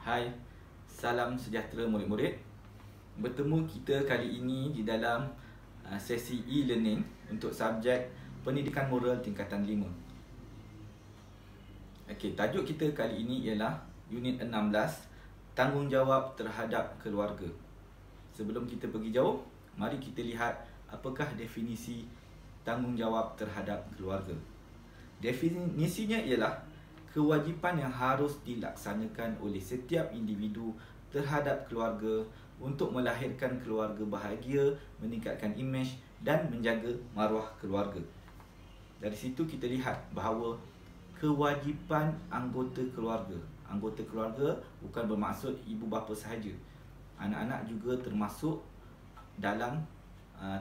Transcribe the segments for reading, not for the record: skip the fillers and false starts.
Hai, salam sejahtera murid-murid. Bertemu kita kali ini di dalam sesi e-learning untuk subjek Pendidikan Moral Tingkatan 5. Okey, tajuk kita kali ini ialah Unit 16, Tanggungjawab Terhadap Keluarga. Sebelum kita pergi jauh, mari kita lihat apakah definisi tanggungjawab terhadap keluarga. Definisinya ialah kewajipan yang harus dilaksanakan oleh setiap individu terhadap keluarga untuk melahirkan keluarga bahagia, meningkatkan imej dan menjaga maruah keluarga. Dari situ kita lihat bahawa kewajipan anggota keluarga. Anggota keluarga bukan bermaksud ibu bapa sahaja. Anak-anak juga termasuk dalam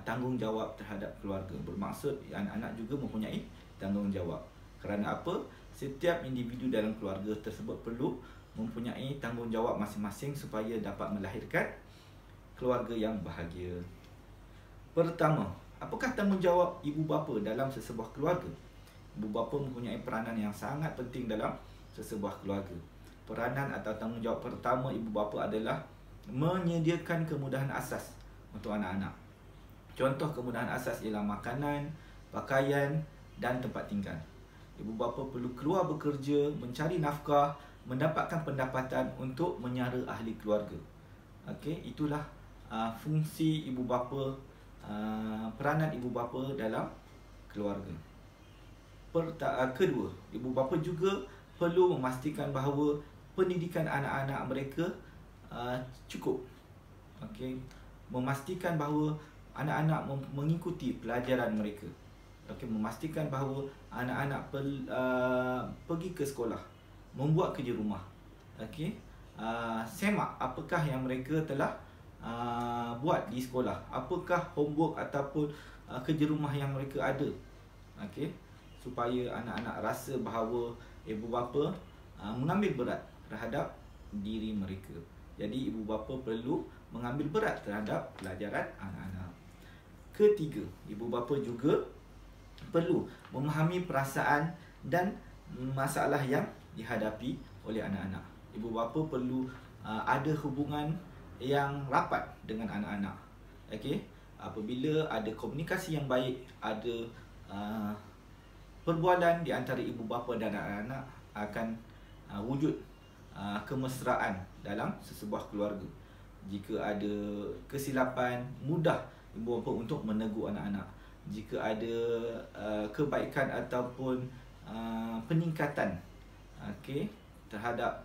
tanggungjawab terhadap keluarga. Bermaksud anak-anak juga mempunyai tanggungjawab. Kerana apa? Setiap individu dalam keluarga tersebut perlu mempunyai tanggungjawab masing-masing supaya dapat melahirkan keluarga yang bahagia. Pertama, apakah tanggungjawab ibu bapa dalam sesebuah keluarga? Ibu bapa mempunyai peranan yang sangat penting dalam sesebuah keluarga. Peranan atau tanggungjawab pertama ibu bapa adalah menyediakan kemudahan asas untuk anak-anak. Contoh kemudahan asas ialah makanan, pakaian dan tempat tinggal. Ibu bapa perlu keluar bekerja, mencari nafkah, mendapatkan pendapatan untuk menyara ahli keluarga. Okey, itulah fungsi ibu bapa, peranan ibu bapa dalam keluarga. Kedua, ibu bapa juga perlu memastikan bahawa pendidikan anak-anak mereka cukup. Okey, memastikan bahawa anak-anak mengikuti pelajaran mereka. Okey, memastikan bahawa anak-anak pergi ke sekolah, membuat kerja rumah. Okey, semak apakah yang mereka telah buat di sekolah, apakah homework ataupun kerja rumah yang mereka ada. Okey, supaya anak-anak rasa bahawa ibu bapa mengambil berat terhadap diri mereka. Jadi ibu bapa perlu mengambil berat terhadap pelajaran anak-anak. Ketiga, ibu bapa juga perlu memahami perasaan dan masalah yang dihadapi oleh anak-anak. Ibu bapa perlu ada hubungan yang rapat dengan anak-anak. Okey, apabila ada komunikasi yang baik, ada perbualan di antara ibu bapa dan anak-anak, akan wujud kemesraan dalam sesebuah keluarga. Jika ada kesilapan, mudah ibu bapa untuk menegur anak-anak. Jika ada kebaikan ataupun peningkatan terhadap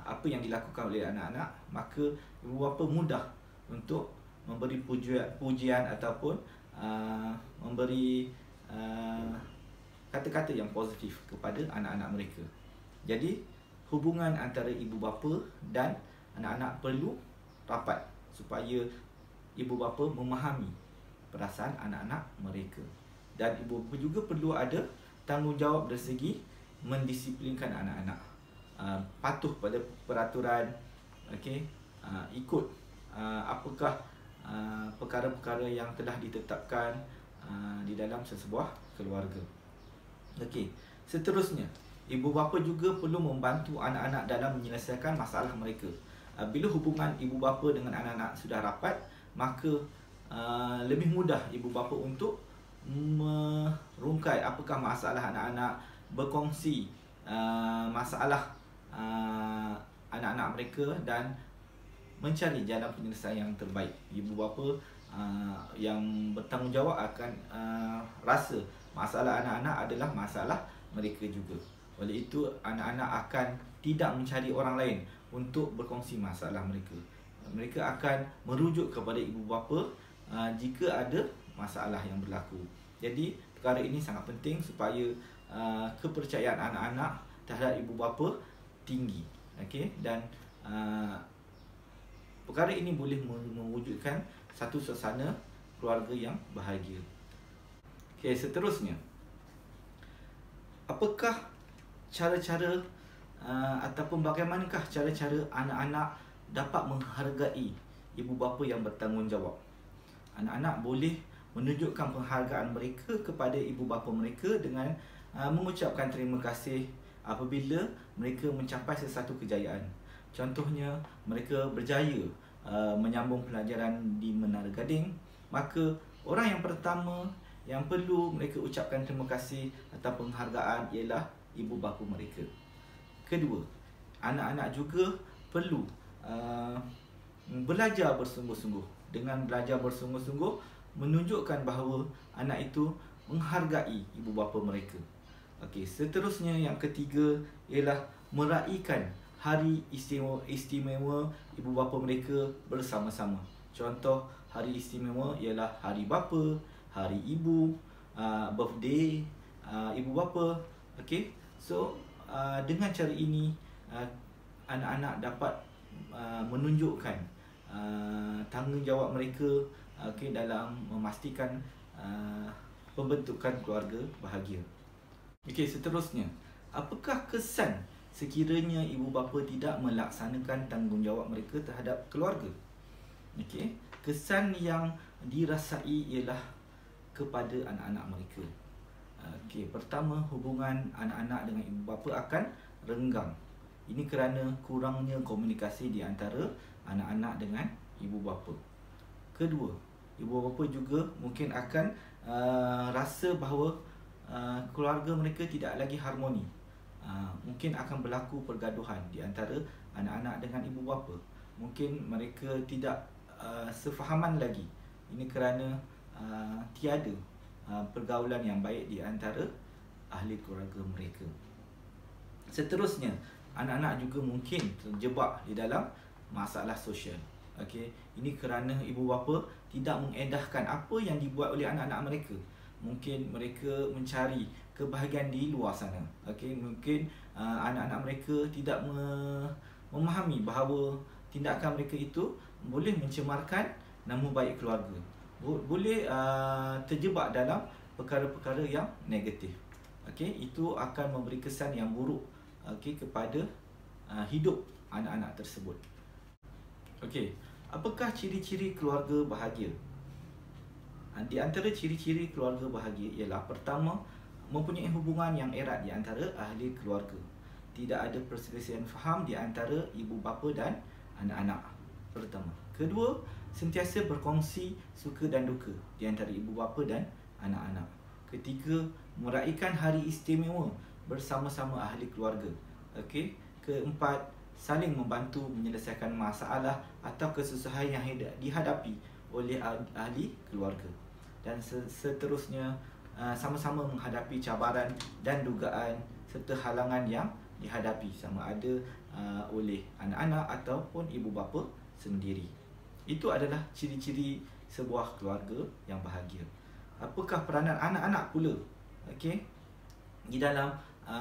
apa yang dilakukan oleh anak-anak, maka ibu bapa mudah untuk memberi pujian ataupun memberi kata-kata yang positif kepada anak-anak mereka. Jadi hubungan antara ibu bapa dan anak-anak perlu rapat supaya ibu bapa memahami perasaan anak-anak mereka. Dan ibu bapa juga perlu ada tanggungjawab dari segi mendisiplinkan anak-anak. Patuh pada peraturan, okey, ikut apakah perkara-perkara yang telah ditetapkan di dalam sesebuah keluarga. Okey, seterusnya, ibu bapa juga perlu membantu anak-anak dalam menyelesaikan masalah mereka. Bila hubungan ibu bapa dengan anak-anak sudah rapat, maka lebih mudah ibu bapa untuk merungkai apakah masalah anak-anak, berkongsi masalah anak-anak mereka dan mencari jalan penyelesaian yang terbaik. Ibu bapa yang bertanggungjawab akan rasa masalah anak-anak adalah masalah mereka juga. Oleh itu, anak-anak akan tidak mencari orang lain untuk berkongsi masalah mereka. Mereka akan merujuk kepada ibu bapa jika ada masalah yang berlaku. Jadi perkara ini sangat penting supaya kepercayaan anak-anak terhadap ibu bapa tinggi. Okey, dan perkara ini boleh mewujudkan satu suasana keluarga yang bahagia. Okey, seterusnya, apakah cara-cara ataupun bagaimanakah cara-cara anak-anak dapat menghargai ibu bapa yang bertanggungjawab? Anak-anak boleh menunjukkan penghargaan mereka kepada ibu bapa mereka dengan mengucapkan terima kasih apabila mereka mencapai sesuatu kejayaan. Contohnya, mereka berjaya menyambung pelajaran di Menara Gading, maka orang yang pertama yang perlu mereka ucapkan terima kasih atau penghargaan ialah ibu bapa mereka. Kedua, anak-anak juga perlu belajar bersungguh-sungguh. Dengan belajar bersungguh-sungguh, menunjukkan bahawa anak itu menghargai ibu bapa mereka. Okey, seterusnya yang ketiga ialah meraihkan hari istimewa ibu bapa mereka bersama-sama. Contoh hari istimewa ialah hari bapa, hari ibu, birthday ibu bapa. Okey. So dengan cara ini anak-anak dapat menunjukkan tanggungjawab mereka dalam memastikan pembentukan keluarga bahagia. Okey, seterusnya, apakah kesan sekiranya ibu bapa tidak melaksanakan tanggungjawab mereka terhadap keluarga? Okey, kesan yang dirasai ialah kepada anak-anak mereka. Okey, pertama, hubungan anak-anak dengan ibu bapa akan renggang. Ini kerana kurangnya komunikasi di antara anak-anak dengan ibu bapa. Kedua, ibu bapa juga mungkin akan rasa bahawa keluarga mereka tidak lagi harmoni. Mungkin akan berlaku pergaduhan di antara anak-anak dengan ibu bapa. Mungkin mereka tidak sefahaman lagi. Ini kerana tiada pergaulan yang baik di antara ahli keluarga mereka. Seterusnya, anak-anak juga mungkin terjebak di dalam masalah sosial. Okey, ini kerana ibu bapa tidak mengedahkan apa yang dibuat oleh anak-anak mereka. Mungkin mereka mencari kebahagiaan di luar sana. Okey, mungkin anak-anak mereka tidak memahami bahawa tindakan mereka itu boleh mencemarkan nama baik keluarga. Boleh terjebak dalam perkara-perkara yang negatif. Okey, itu akan memberi kesan yang buruk kepada hidup anak-anak tersebut. Okey, apakah ciri-ciri keluarga bahagia? Di antara ciri-ciri keluarga bahagia ialah pertama, mempunyai hubungan yang erat di antara ahli keluarga. Tidak ada perselisihan faham di antara ibu bapa dan anak-anak. Pertama. Kedua, sentiasa berkongsi suka dan duka di antara ibu bapa dan anak-anak. Ketiga, meraihkan hari istimewa bersama-sama ahli keluarga. Okey. Keempat, saling membantu menyelesaikan masalah atau kesusahan yang dihadapi oleh ahli keluarga. Dan seterusnya, sama-sama menghadapi cabaran dan dugaan serta halangan yang dihadapi sama ada oleh anak-anak ataupun ibu bapa sendiri. Itu adalah ciri-ciri sebuah keluarga yang bahagia. Apakah peranan anak-anak pula di dalam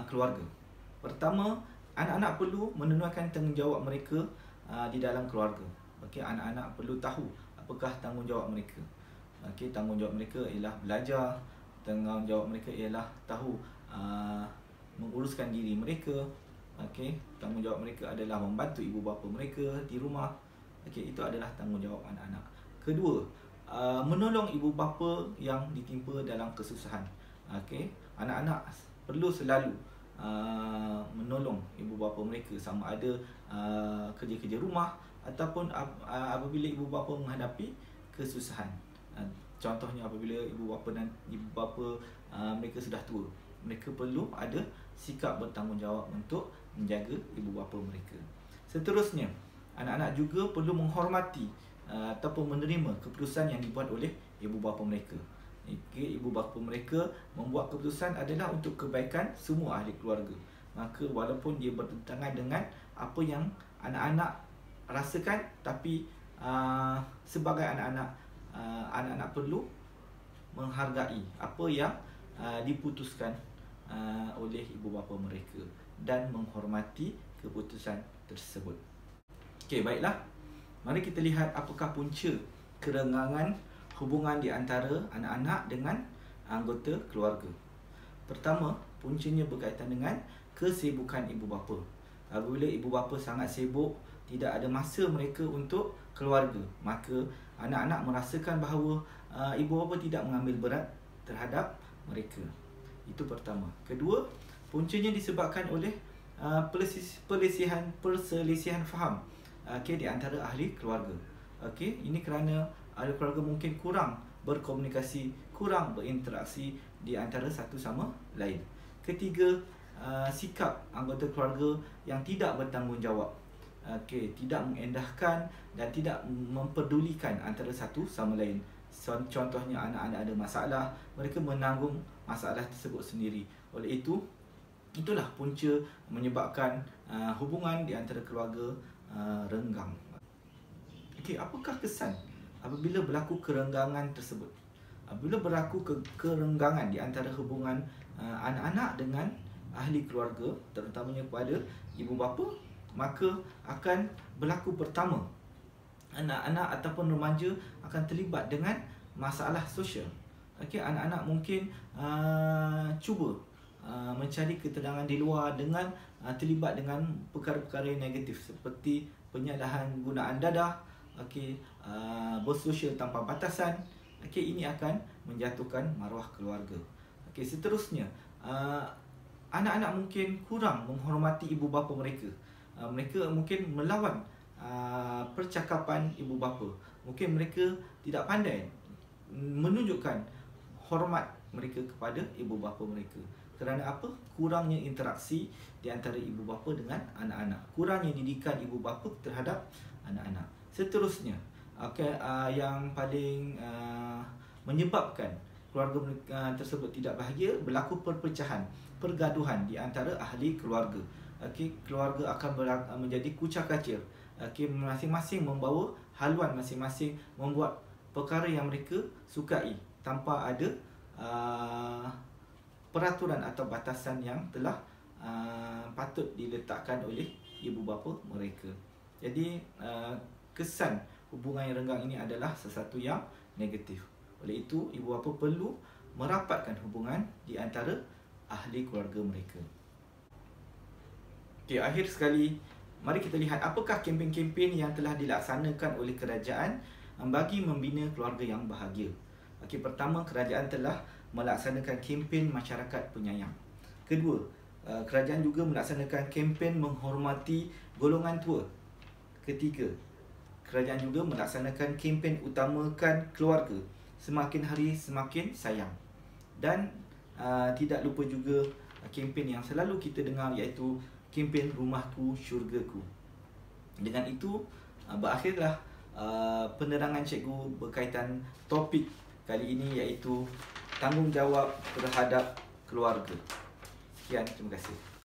keluarga? Pertama, anak-anak perlu menunaikan tanggungjawab mereka di dalam keluarga. Anak-anak perlu tahu apakah tanggungjawab mereka. Tanggungjawab mereka ialah belajar. Tanggungjawab mereka ialah tahu menguruskan diri mereka. Tanggungjawab mereka adalah membantu ibu bapa mereka di rumah. Itu adalah tanggungjawab anak-anak. Kedua, menolong ibu bapa yang ditimpa dalam kesusahan. Anak-anak perlu selalu menolong ibu bapa mereka sama ada kerja-kerja rumah ataupun apabila ibu bapa menghadapi kesusahan. Contohnya apabila ibu bapa mereka sudah tua, mereka perlu ada sikap bertanggungjawab untuk menjaga ibu bapa mereka. Seterusnya, anak-anak juga perlu menghormati ataupun menerima keputusan yang dibuat oleh ibu bapa mereka. Ibu bapa mereka membuat keputusan adalah untuk kebaikan semua ahli keluarga. Maka walaupun dia bertentangan dengan apa yang anak-anak rasakan, tapi sebagai anak-anak perlu menghargai apa yang diputuskan oleh ibu bapa mereka dan menghormati keputusan tersebut. Okey, baiklah. Mari kita lihat apakah punca kerenggangan hubungan di antara anak-anak dengan anggota keluarga. Pertama, puncanya berkaitan dengan kesibukan ibu bapa. Apabila ibu bapa sangat sibuk, tidak ada masa mereka untuk keluarga, maka anak-anak merasakan bahawa ibu bapa tidak mengambil berat terhadap mereka. Itu pertama. Kedua, Puncanya disebabkan oleh perselisihan faham di antara ahli keluarga. Ini kerana ahli keluarga mungkin kurang berkomunikasi, kurang berinteraksi di antara satu sama lain. Ketiga, sikap anggota keluarga yang tidak bertanggungjawab. Tidak mengendahkan dan tidak memperdulikan antara satu sama lain. Contohnya, anak-anak ada masalah, mereka menanggung masalah tersebut sendiri. Oleh itu, itulah punca menyebabkan hubungan di antara keluarga renggang. Apakah kesan apabila berlaku kerenggangan tersebut? Apabila berlaku kerenggangan di antara hubungan anak-anak dengan ahli keluarga, terutamanya kepada ibu bapa, maka akan berlaku pertama, anak-anak ataupun remaja akan terlibat dengan masalah sosial. Anak-anak mungkin cuba mencari ketenangan di luar dengan terlibat dengan perkara-perkara yang negatif seperti penyalahgunaan dadah, bersosial tanpa batasan. Ini akan menjatuhkan maruah keluarga. Seterusnya, anak-anak mungkin kurang menghormati ibu bapa mereka. Mereka mungkin melawan percakapan ibu bapa. Mungkin mereka tidak pandai menunjukkan hormat mereka kepada ibu bapa mereka. Kerana apa? Kurangnya interaksi di antara ibu bapa dengan anak-anak. Kurangnya didikan ibu bapa terhadap anak-anak. Seterusnya, yang paling menyebabkan keluarga tersebut tidak bahagia, berlaku perpecahan, pergaduhan di antara ahli keluarga. Keluarga akan menjadi kucak-kacir. Masing-masing membawa haluan masing-masing, membuat perkara yang mereka sukai tanpa ada peraturan atau batasan yang telah patut diletakkan oleh ibu bapa mereka. Jadi kesan hubungan yang renggang ini adalah sesuatu yang negatif. Oleh itu, ibu bapa perlu merapatkan hubungan di antara ahli keluarga mereka. Akhir sekali, mari kita lihat apakah kempen-kempen yang telah dilaksanakan oleh kerajaan bagi membina keluarga yang bahagia. Pertama, kerajaan telah melaksanakan kempen masyarakat penyayang. Kedua, kerajaan juga melaksanakan kempen menghormati golongan tua. Ketiga, kerajaan juga melaksanakan kempen utamakan keluarga, semakin hari semakin sayang. Dan tidak lupa juga kempen yang selalu kita dengar, iaitu kempen Rumahku Syurgaku. Dengan itu, berakhirlah penerangan cikgu berkaitan topik kali ini, iaitu tanggungjawab terhadap keluarga. Sekian, terima kasih.